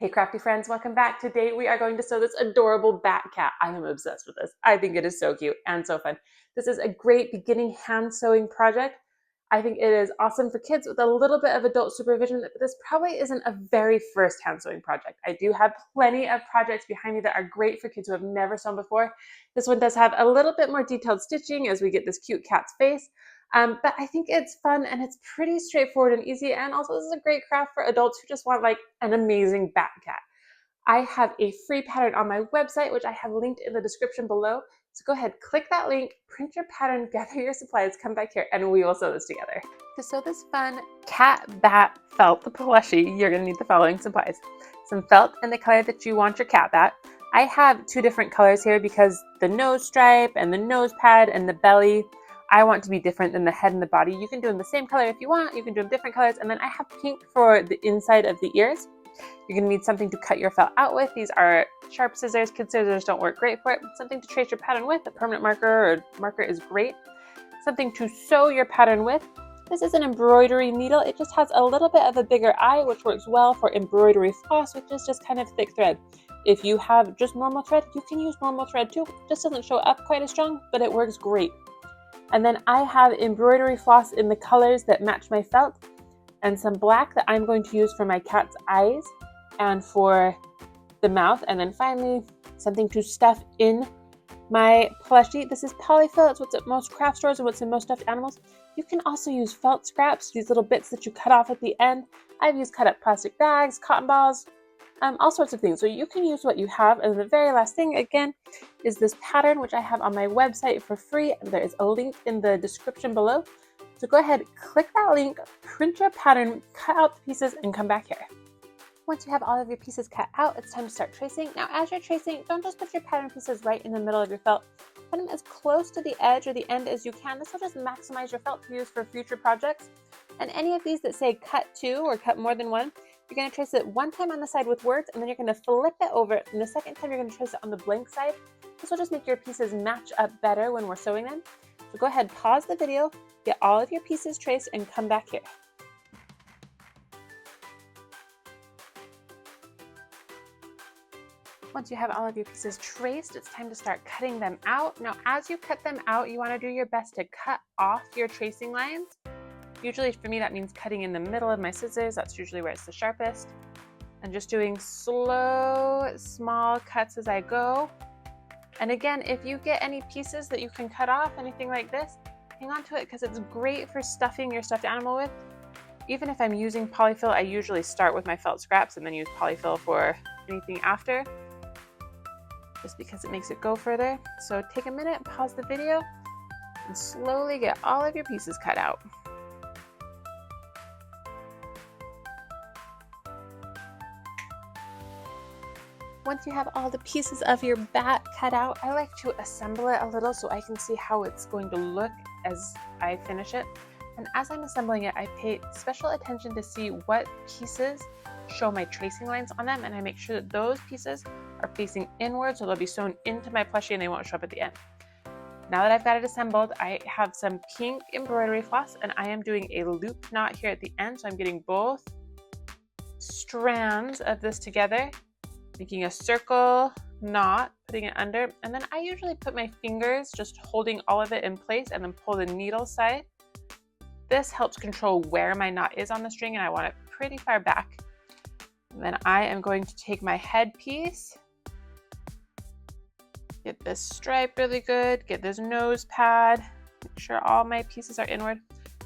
Hey crafty friends, welcome back. Today we are going to sew this adorable bat cat. I am obsessed with this. I think it is so cute and so fun. This is a great beginning hand sewing project. I think it is awesome for kids with a little bit of adult supervision. This probably isn't a very first hand sewing project. I do have plenty of projects behind me that are great for kids who have never sewn before. This one does have a little bit more detailed stitching as we get this cute cat's face. But I think it's fun and it's pretty straightforward and easy. And also this is a great craft for adults who just want like an amazing bat cat. I have a free pattern on my website, which I have linked in the description below. So go ahead, click that link, print your pattern, gather your supplies, come back here, and we will sew this together. To sew this fun KatBat felt plushie, you're gonna need the following supplies. Some felt in the color that you want your KatBat. I have two different colors here because the nose stripe and the nose pad and the belly, I want to be different than the head and the body. You can do them the same color if you want, you can do them different colors, and then I have pink for the inside of the ears. You're gonna need something to cut your felt out with. These are sharp scissors. Kid scissors don't work great for it. Something to trace your pattern with. A permanent marker or marker is great. Something to sew your pattern with. This is an embroidery needle. It just has a little bit of a bigger eye, which works well for embroidery floss, which is just kind of thick thread. If you have just normal thread, you can use normal thread too. It just doesn't show up quite as strong, but it works great. And then I have embroidery floss in the colors that match my felt, and some black that I'm going to use for my cat's eyes and for the mouth. And then finally, something to stuff in my plushie. This is polyfill. It's what's at most craft stores and what's in most stuffed animals. You can also use felt scraps, these little bits that you cut off at the end. I've used cut up plastic bags, cotton balls, all sorts of things. So you can use what you have. And the very last thing, again, is this pattern, which I have on my website for free. There is a link in the description below. So go ahead, click that link, print your pattern, cut out the pieces, and come back here. Once you have all of your pieces cut out, it's time to start tracing. Now, as you're tracing, don't just put your pattern pieces right in the middle of your felt. Put them as close to the edge or the end as you can. This will just maximize your felt to use for future projects. And any of these that say cut two or cut more than one, you're going to trace it one time on the side with words, and then you're going to flip it over. And the second time, you're going to trace it on the blank side. This will just make your pieces match up better when we're sewing them. So go ahead, pause the video, get all of your pieces traced, and come back here. Once you have all of your pieces traced, it's time to start cutting them out. Now, as you cut them out, you want to do your best to cut off your tracing lines. Usually for me, that means cutting in the middle of my scissors. That's usually where it's the sharpest. And just doing slow, small cuts as I go. And again, if you get any pieces that you can cut off, anything like this, hang on to it because it's great for stuffing your stuffed animal with. Even if I'm using polyfill, I usually start with my felt scraps and then use polyfill for anything after, just because it makes it go further. So take a minute, pause the video, and slowly get all of your pieces cut out. Once you have all the pieces of your bat cut out, I like to assemble it a little so I can see how it's going to look as I finish it. And as I'm assembling it, I pay special attention to see what pieces show my tracing lines on them, and I make sure that those pieces are facing inward so they'll be sewn into my plushie and they won't show up at the end. Now that I've got it assembled, I have some pink embroidery floss and I am doing a loop knot here at the end. So I'm getting both strands of this together, making a circle knot, putting it under, and then I usually put my fingers just holding all of it in place and then pull the needle side. This helps control where my knot is on the string, and I want it pretty far back. And then I am going to take my head piece, get this stripe really good, get this nose pad, make sure all my pieces are inward.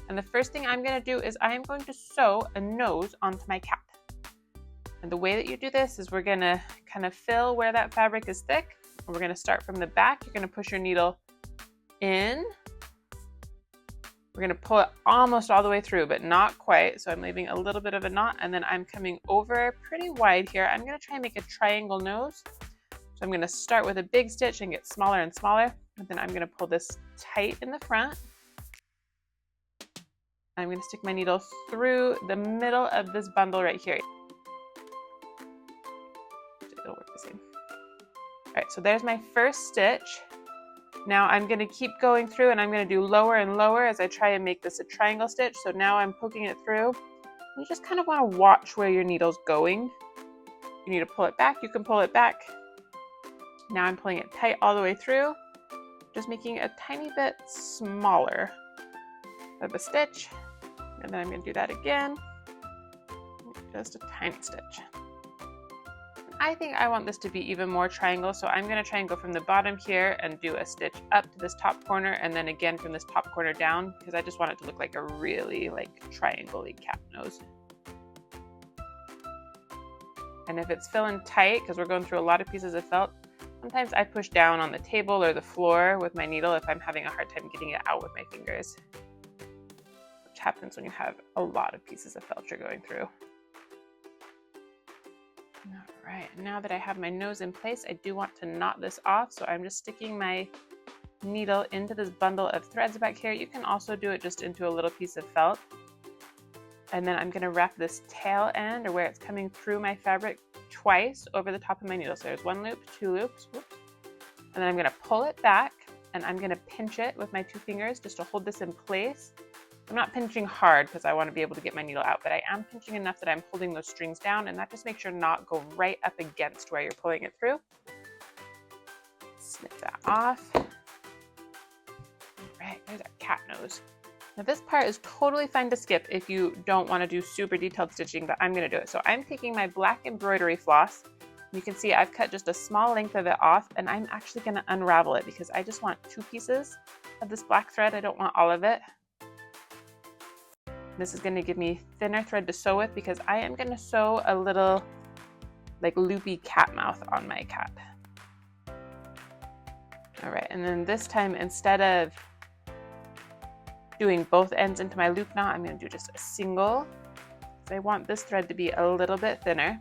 And the first thing I'm going to do is I am going to sew a nose onto my cat. And the way that you do this is we're going to kind of fill where that fabric is thick. And we're going to start from the back. You're going to push your needle in. We're going to pull it almost all the way through, but not quite. So I'm leaving a little bit of a knot, and then I'm coming over pretty wide here. I'm going to try and make a triangle nose. So I'm going to start with a big stitch and get smaller and smaller. And then I'm going to pull this tight in the front. I'm going to stick my needle through the middle of this bundle right here. It'll work the same. All right, so there's my first stitch. Now I'm going to keep going through, and I'm going to do lower and lower as I try and make this a triangle stitch. So now I'm poking it through. You just kind of want to watch where your needle's going. you need to pull it back, you can pull it back. Now I'm pulling it tight all the way through, just making a tiny bit smaller of a stitch. And then I'm going to do that again, just a tiny stitch. I think I want this to be even more triangle, so I'm going to try and go from the bottom here and do a stitch up to this top corner, and then again from this top corner down, because I just want it to look like a really triangle-y cat nose. And if it's filling tight, because we're going through a lot of pieces of felt, sometimes I push down on the table or the floor with my needle if I'm having a hard time getting it out with my fingers, which happens when you have a lot of pieces of felt you're going through. All right, now that I have my nose in place, I do want to knot this off, so I'm just sticking my needle into this bundle of threads back here. You can also do it just into a little piece of felt. And then I'm going to wrap this tail end, or where it's coming through my fabric, twice over the top of my needle. So there's one loop, two loops, whoops. And then I'm going to pull it back, and I'm going to pinch it with my 2 fingers just to hold this in place. I'm not pinching hard because I want to be able to get my needle out, but I am pinching enough that I'm holding those strings down, and that just makes your knot go right up against where you're pulling it through. Snip that off. All right, there's our cat nose. Now this part is totally fine to skip if you don't want to do super detailed stitching, but I'm going to do it. So I'm taking my black embroidery floss. You can see I've cut just a small length of it off, and I'm actually going to unravel it because I just want 2 pieces of this black thread. I don't want all of it. This is going to give me thinner thread to sew with because I am going to sew a little loopy cat mouth on my cat. All right, and then this time, instead of doing both ends into my loop knot, I'm going to do just a single. So I want this thread to be a little bit thinner.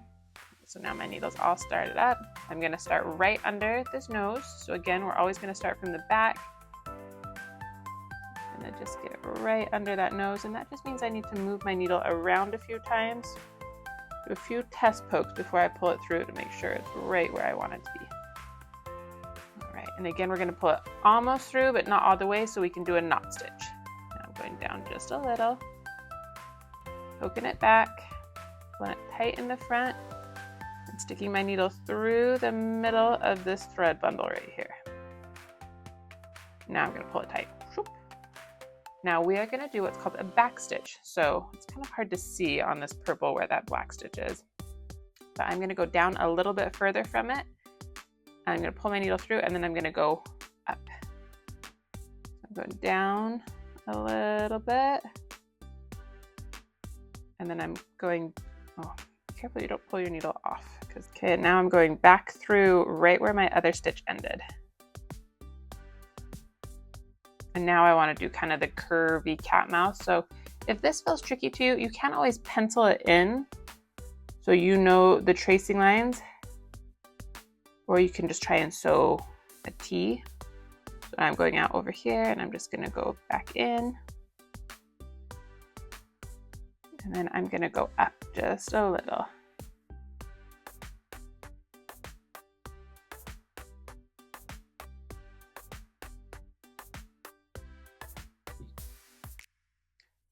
So now my needle's all started up. I'm going to start right under this nose. So again, we're always going to start from the back. And then just get it right under that nose. And that just means I need to move my needle around a few times. Do a few test pokes before I pull it through to make sure it's right where I want it to be. All right, and again, we're going to pull it almost through, but not all the way, so we can do a knot stitch. Now I'm going down just a little, poking it back, pulling it tight in the front, and sticking my needle through the middle of this thread bundle right here. Now I'm going to pull it tight. Now we are going to do what's called a back stitch. So it's kind of hard to see on this purple where that black stitch is. But I'm going to go down a little bit further from it. I'm going to pull my needle through, and then I'm going to go up. I'm going down a little bit. And then I'm going, oh, be careful you don't pull your needle off. Okay, now I'm going back through right where my other stitch ended. And now I want to do kind of the curvy cat mouth. So if this feels tricky to you, you can always pencil it in so you know the tracing lines, or you can just try and sew a T. So I'm going out over here, and I'm just going to go back in. And then I'm going to go up just a little.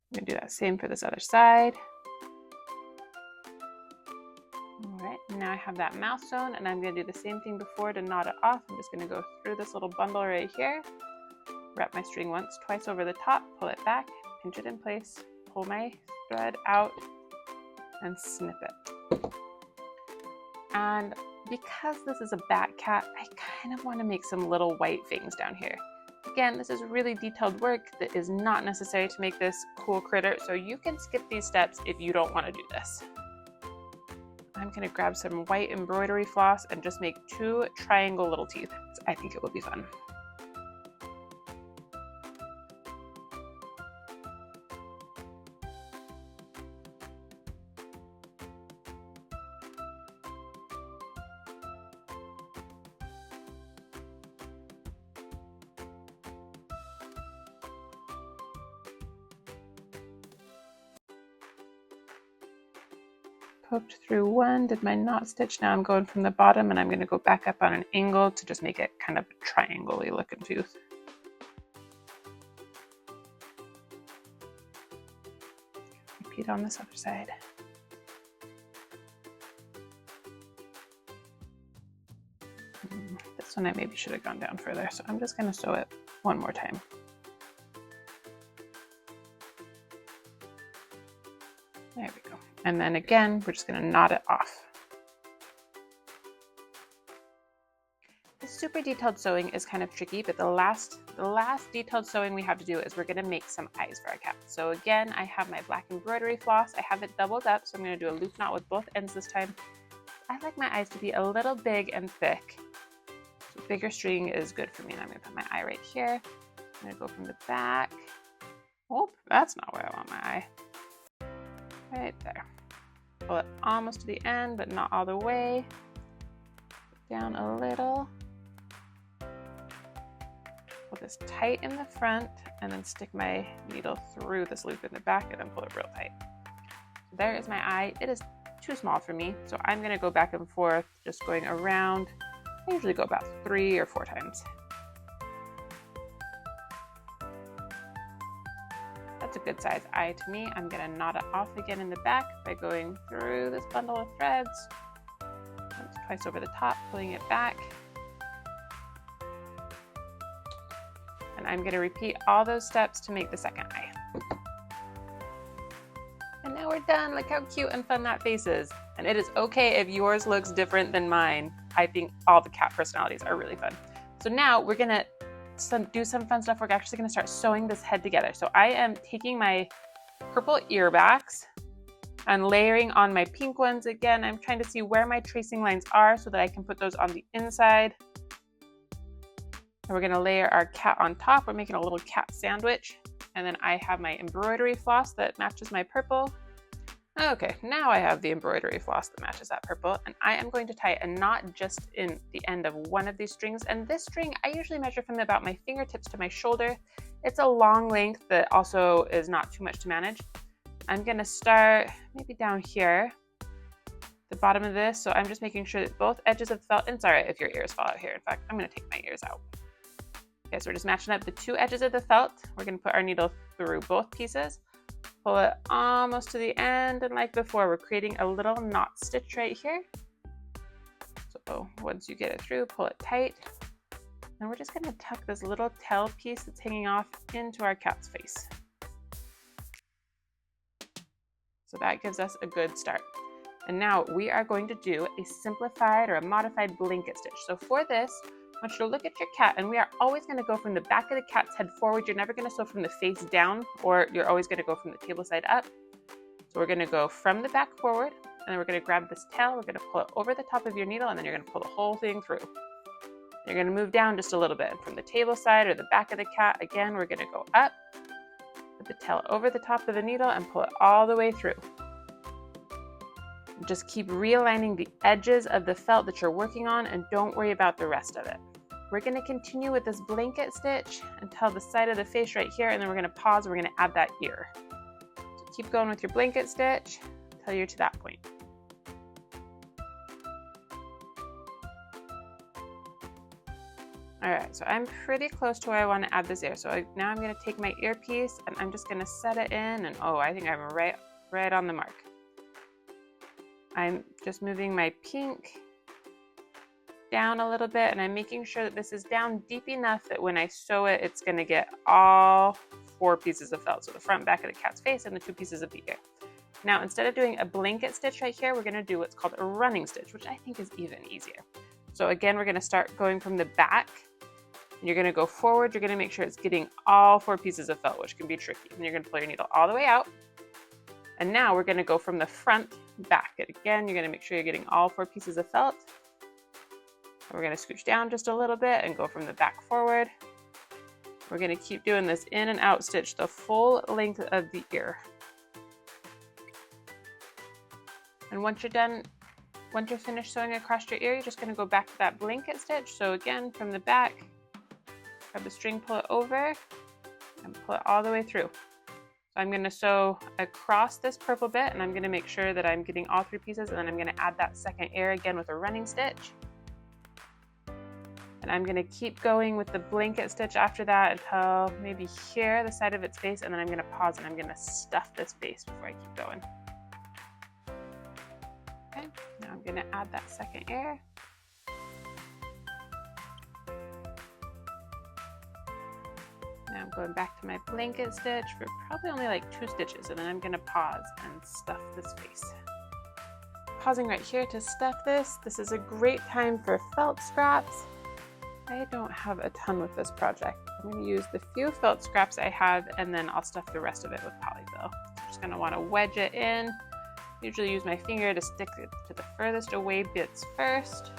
I'm going to do that same for this other side. All right, now I have that mouth sewn, and I'm going to do the same thing before to knot it off. I'm just going to go through this little bundle right here, wrap my string once, twice over the top, pull it back, pinch it in place, pull my thread out, and snip it. And because this is a bat cat, I kind of want to make some little white things down here. Again, this is really detailed work that is not necessary to make this cool critter, so you can skip these steps if you don't want to do this. I'm going to grab some white embroidery floss and just make 2 triangle little teeth. I think it will be fun. Poked through one, did my knot stitch. Now I'm going from the bottom, and I'm going to go back up on an angle to just make it kind of a triangle-y looking tooth. Repeat on this other side. This one I maybe should have gone down further, so I'm just going to sew it one more time. There we go. And then again, we're just going to knot it off. The super detailed sewing is kind of tricky, but the last detailed sewing we have to do is we're going to make some eyes for our cat. So again, I have my black embroidery floss. I have it doubled up, so I'm going to do a loop knot with both ends this time. I like my eyes to be a little big and thick. So bigger string is good for me. And I'm going to put my eye right here. I'm going to go from the back. Oh, that's not where I want my eye. Right there. Pull it almost to the end, but not all the way. Down a little. Pull this tight in the front and then stick my needle through this loop in the back and then pull it real tight. So there is my eye. It is too small for me, so I'm going to go back and forth, just going around. I usually go about 3 or 4 times. That's a good size eye to me. I'm going to knot it off again in the back by going through this bundle of threads. Once, twice over the top, pulling it back. And I'm going to repeat all those steps to make the second eye. And now we're done. Look how cute and fun that face is. And it is okay if yours looks different than mine. I think all the cat personalities are really fun. So now we're going to do some fun stuff. We're actually going to start sewing this head together. So I am taking my purple ear backs and layering on my pink ones. Again, I'm trying to see where my tracing lines are so that I can put those on the inside. And we're going to layer our cat on top. We're making a little cat sandwich. And then I have my embroidery floss that matches my purple. Okay, now I have the embroidery floss that matches that purple. And I am going to tie a knot just in the end of one of these strings. And this string, I usually measure from about my fingertips to my shoulder. It's a long length that also is not too much to manage. I'm going to start maybe down here, the bottom of this. So I'm just making sure that both edges of the felt, and it's all right if your ears fall out here. In fact, I'm going to take my ears out. Okay, so we're just matching up the 2 edges of the felt. We're going to put our needle through both pieces, pull it almost to the end, and like before, we're creating a little knot stitch right here. So once you get it through, pull it tight. And we're just going to tuck this little tail piece that's hanging off into our cat's face. So that gives us a good start. And now we are going to do a simplified or a modified blanket stitch. So for this, I want you to look at your cat, and we are always going to go from the back of the cat's head forward. You're never going to sew from the face down, or you're always going to go from the table side up. So we're going to go from the back forward, and then we're going to grab this tail. We're going to pull it over the top of your needle, and then you're going to pull the whole thing through. You're going to move down just a little bit. From the table side or the back of the cat, again, we're going to go up, put the tail over the top of the needle, and pull it all the way through. Just keep realigning the edges of the felt that you're working on, and don't worry about the rest of it. We're going to continue with this blanket stitch until the side of the face right here, and then we're going to pause and we're going to add that ear. So keep going with your blanket stitch until you're to that point. All right, so I'm pretty close to where I want to add this ear. So now I'm going to take my earpiece and I'm just going to set it in, and oh, I think I'm right on the mark. I'm just moving my pink down a little bit, and I'm making sure that this is down deep enough that when I sew it, it's going to get all 4 pieces of felt. So the front, back of the cat's face, and the 2 pieces of the ear. Now, instead of doing a blanket stitch right here, we're going to do what's called a running stitch, which I think is even easier. So again, we're going to start going from the back, and you're going to go forward. You're going to make sure it's getting all 4 pieces of felt, which can be tricky. And you're going to pull your needle all the way out. And now we're going to go from the front back. And again, you're going to make sure you're getting all 4 pieces of felt. We're going to scooch down just a little bit and go from the back forward. We're going to keep doing this in and out stitch the full length of the ear. And once you're done, once you're finished sewing across your ear, you're just going to go back to that blanket stitch. So again, from the back, grab the string, pull it over, and pull it all the way through. So I'm going to sew across this purple bit, and I'm going to make sure that I'm getting all 3 pieces, and then I'm going to add that second ear again with a running stitch. And I'm going to keep going with the blanket stitch after that until maybe here, the side of its face, and then I'm going to pause and I'm going to stuff this face before I keep going. Okay, now I'm going to add that second ear. I'm going back to my blanket stitch for probably only like 2 stitches, and then I'm gonna pause and stuff this face. Pausing right here to stuff this. This is a great time for felt scraps. I don't have a ton with this project. I'm gonna use the few felt scraps I have, and then I'll stuff the rest of it with polyfill. I'm just gonna wanna wedge it in. Usually use my finger to stick it to the furthest away bits first.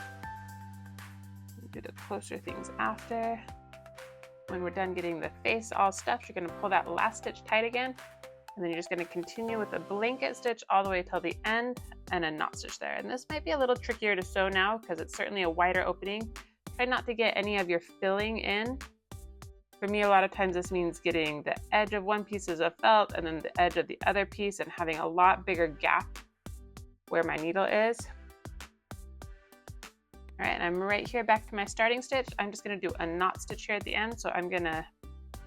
Do the closer things after. When we're done getting the face all stuffed, you're gonna pull that last stitch tight again, and then you're just gonna continue with a blanket stitch all the way till the end and a knot stitch there. And this might be a little trickier to sew now because it's certainly a wider opening. Try not to get any of your filling in. For me, a lot of times this means getting the edge of one piece of felt and then the edge of the other piece and having a lot bigger gap where my needle is. All right, and I'm right here back to my starting stitch. I'm just gonna do a knot stitch here at the end. So I'm gonna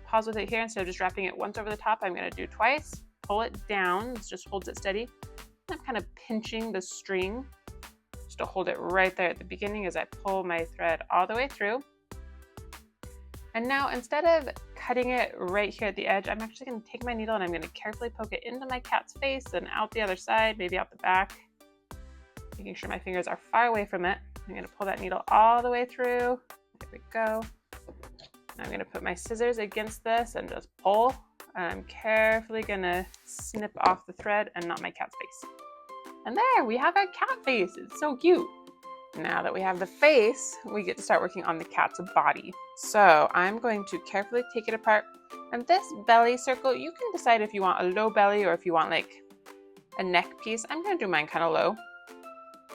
pause with it here. Instead of just wrapping it once over the top, I'm gonna do twice, pull it down. This just holds it steady. I'm kind of pinching the string just to hold it right there at the beginning as I pull my thread all the way through. And now instead of cutting it right here at the edge, I'm actually gonna take my needle and I'm gonna carefully poke it into my cat's face and out the other side, maybe out the back, making sure my fingers are far away from it. I'm gonna pull that needle all the way through. There we go. I'm gonna put my scissors against this and just pull. And I'm carefully gonna snip off the thread and not my cat's face. And there, we have our cat face. It's so cute. Now that we have the face, we get to start working on the cat's body. So I'm going to carefully take it apart. And this belly circle, you can decide if you want a low belly or if you want like a neck piece. I'm gonna do mine kind of low.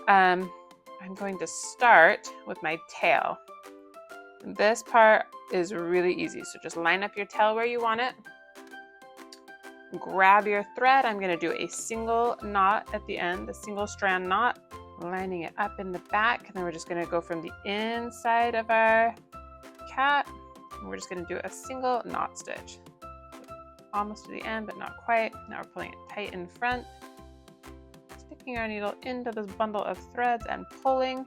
I'm going to start with my tail. This part is really easy. So just line up your tail where you want it. Grab your thread. I'm going to do a single knot at the end, a single strand knot, lining it up in the back. And then we're just going to go from the inside of our cat. And we're just going to do a single knot stitch. Almost to the end, but not quite. Now we're pulling it tight in front. Sticking our needle into this bundle of threads and pulling.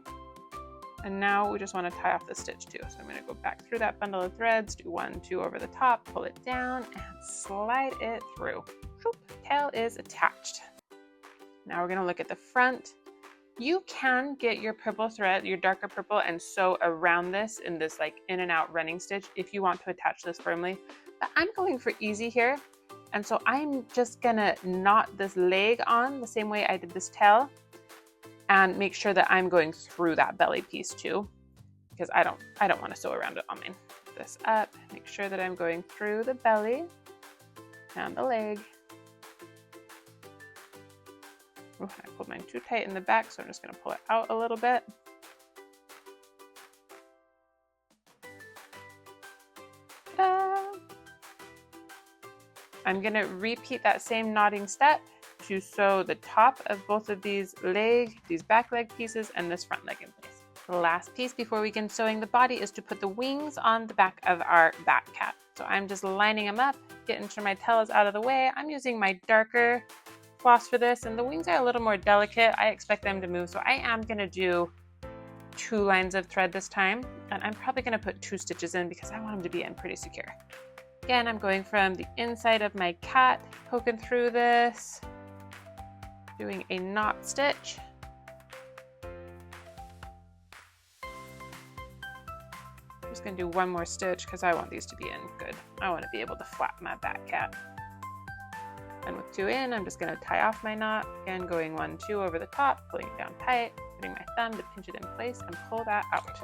And now we just want to tie off the stitch too. So I'm going to go back through that bundle of threads, do 1, 2 over the top, pull it down and slide it through. Tail is attached. Now we're going to look at the front. You can get your purple thread, your darker purple, and sew around this in this like in and out running stitch if you want to attach this firmly. But I'm going for easy here. And so I'm just gonna knot this leg on the same way I did this tail and make sure that I'm going through that belly piece too, because I don't want to sew around it on mine. Put this up, make sure that I'm going through the belly and the leg. Ooh, I pulled mine too tight in the back, so I'm just gonna pull it out a little bit. I'm gonna repeat that same knotting step to sew the top of both of these back leg pieces and this front leg in place. The last piece before we begin sewing the body is to put the wings on the back of our bat cat. So I'm just lining them up, getting sure my tail is out of the way. I'm using my darker floss for this, and the wings are a little more delicate. I expect them to move, so I am gonna do 2 lines of thread this time, and I'm probably gonna put 2 stitches in because I want them to be in pretty secure. Again, I'm going from the inside of my cat, poking through this, doing a knot stitch. I'm just gonna do 1 more stitch because I want these to be in good. I want to be able to flap my bat cat. And with 2 in, I'm just gonna tie off my knot. Again, going 1, 2 over the top, pulling it down tight, putting my thumb to pinch it in place and pull that out.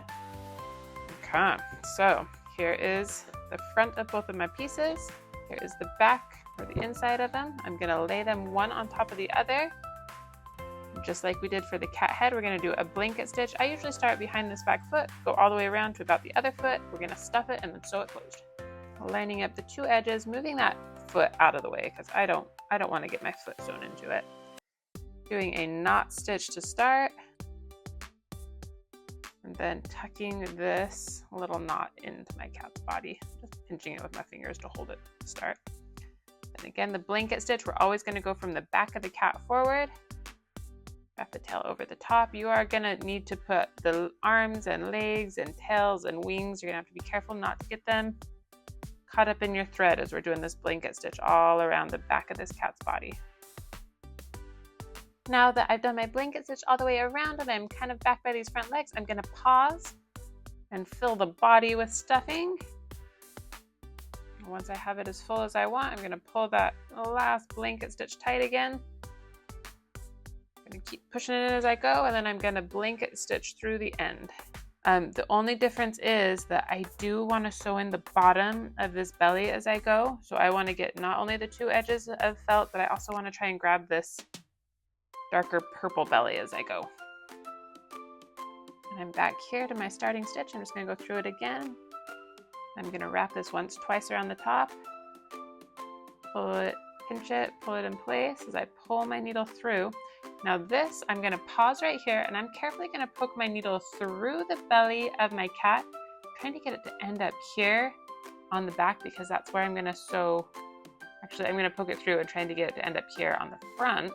Okay, so here is the front of both of my pieces. Here is the back or the inside of them. I'm gonna lay them one on top of the other. Just like we did for the cat head, we're gonna do a blanket stitch. I usually start behind this back foot, go all the way around to about the other foot. We're gonna stuff it and then sew it closed. Lining up the 2 edges, moving that foot out of the way because I don't want to get my foot sewn into it. Doing a knot stitch to start. And then tucking this little knot into my cat's body, just pinching it with my fingers to hold it to start. And again, the blanket stitch, we're always going to go from the back of the cat forward, wrap the tail over the top. You are going to need to put the arms and legs and tails and wings. You're going to have to be careful not to get them caught up in your thread as we're doing this blanket stitch all around the back of this cat's body. Now that I've done my blanket stitch all the way around and I'm kind of back by these front legs, I'm going to pause and fill the body with stuffing. Once I have it as full as I want, I'm going to pull that last blanket stitch tight again. I'm going to keep pushing it in as I go, and then I'm going to blanket stitch through the end. The only difference is that I do want to sew in the bottom of this belly as I go. So I want to get not only the 2 edges of felt, but I also want to try and grab this darker purple belly as I go. And I'm back here to my starting stitch. I'm just going to go through it again. I'm going to wrap this once, twice around the top, pull it, pinch it, pull it in place as I pull my needle through. Now this, I'm going to pause right here, and I'm carefully going to poke my needle through the belly of my cat, trying to get it to end up here on the back, because that's where I'm going to sew. Actually, I'm going to poke it through and trying to get it to end up here on the front,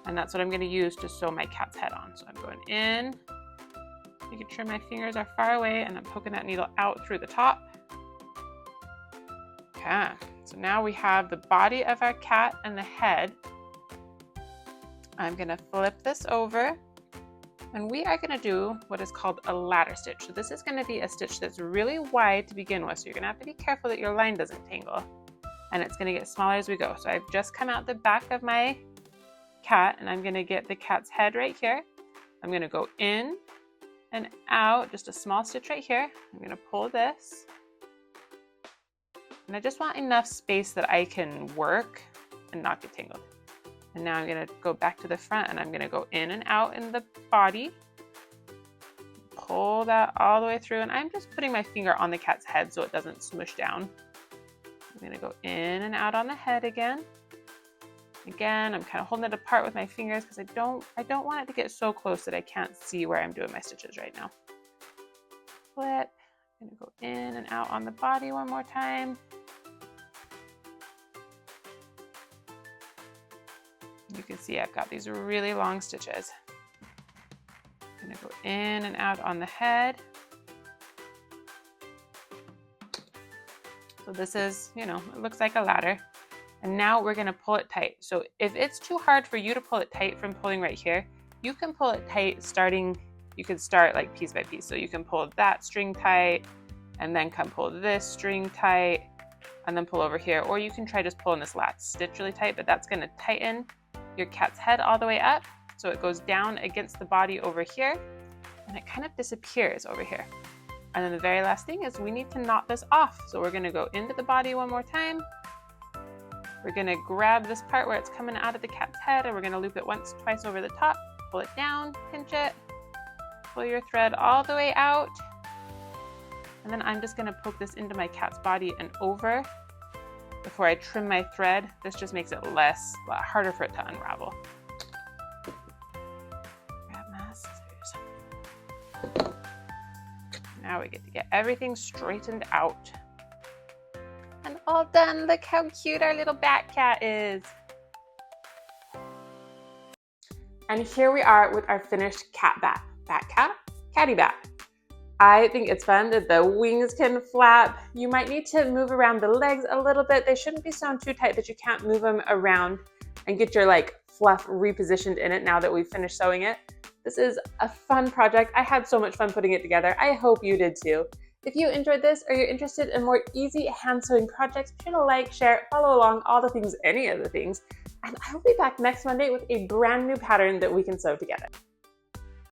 and that's what I'm going to use to sew my cat's head on. So I'm going in, making sure my fingers are far away, and I'm poking that needle out through the top. Okay, so now we have the body of our cat and the head. I'm going to flip this over, and we are going to do what is called a ladder stitch. So this is going to be a stitch that's really wide to begin with, so you're going to have to be careful that your line doesn't tangle, and it's going to get smaller as we go. So I've just come out the back of my cat, and I'm going to get the cat's head right here. I'm going to go in and out, just a small stitch right here. I'm going to pull this, and I just want enough space that I can work and not get tangled. And now I'm going to go back to the front, and I'm going to go in and out in the body, pull that all the way through, and I'm just putting my finger on the cat's head so it doesn't smush down. I'm going to go in and out on the head again. Again, I'm kind of holding it apart with my fingers because I don't want it to get so close that I can't see where I'm doing my stitches right now. Flip. I'm going to go in and out on the body one more time. You can see I've got these really long stitches. I'm going to go in and out on the head. So this is, it looks like a ladder. And now we're going to pull it tight. So if it's too hard for you to pull it tight from pulling right here, you can pull it tight you can start like piece by piece. So you can pull that string tight, and then come pull this string tight, and then pull over here. Or you can try just pulling this last stitch really tight, but that's going to tighten your cat's head all the way up. So it goes down against the body over here, and it kind of disappears over here. And then the very last thing is we need to knot this off. So we're going to go into the body one more time. We're going to grab this part where it's coming out of the cat's head, and we're going to loop it once, twice over the top, pull it down, pinch it, pull your thread all the way out. And then I'm just going to poke this into my cat's body and over before I trim my thread. This just makes it a lot harder for it to unravel. Grab my scissors. Now we get to get everything straightened out. And all done. Look how cute our little bat cat is. And here we are with our finished CatBat. Bat cat, KittyBat. I think it's fun that the wings can flap. You might need to move around the legs a little bit. They shouldn't be sewn too tight that you can't move them around and get your fluff repositioned in it now that we've finished sewing it. This is a fun project. I had so much fun putting it together. I hope you did too. If you enjoyed this or you're interested in more easy hand sewing projects, be sure to like, share, follow along, all the things, any of the things. And I will be back next Monday with a brand new pattern that we can sew together.